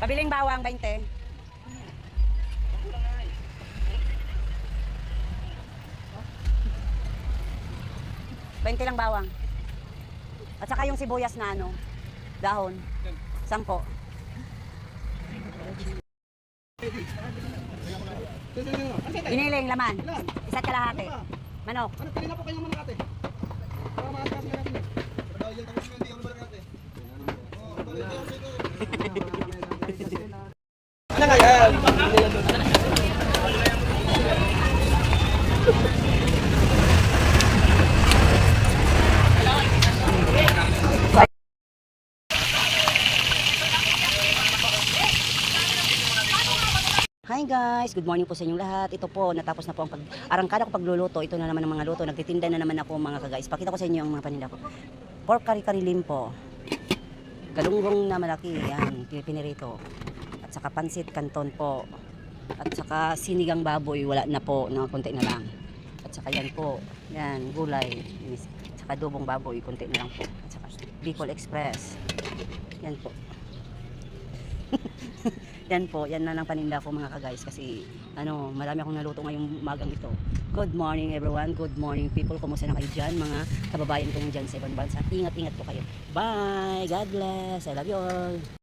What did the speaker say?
Pabiling bawang, 20. Bente lang bawang. At saka yung sibuyas na ano, dahon. 10. Giniling laman. Isa't kalahati. Manok. Ano, pili na po kayong manok ate. Para makasama natin eh. Dahil yung tapos hindi ako manok ate. Ano nga yan? Hi guys, good morning po sa inyong lahat. Ito po, natapos na po ang arangkada ko pagluluto. Ito na naman ang mga luto. Nagtitinda na naman ako mga ka-guys. Pakita ko sa inyo ang mga paninda ko. Pork kari-kari limpo. Galunggong na malaki. Yan, pinirito. At saka pansit canton po. At saka sinigang baboy. Wala na po, na konti na lang. At saka yan po. Yan, gulay. At saka dubong baboy. Konti na lang po. At saka Bicol Express. Yan po. Yan po, yan na lang paninda ko mga ka-guys kasi ano, marami akong naluto ngayong magang ito. Good morning everyone, good morning people. Kumusta na kayo dyan mga kababayan ko dyan sa ibang bansa? Ingat-ingat po kayo. Bye! God bless! I love you all!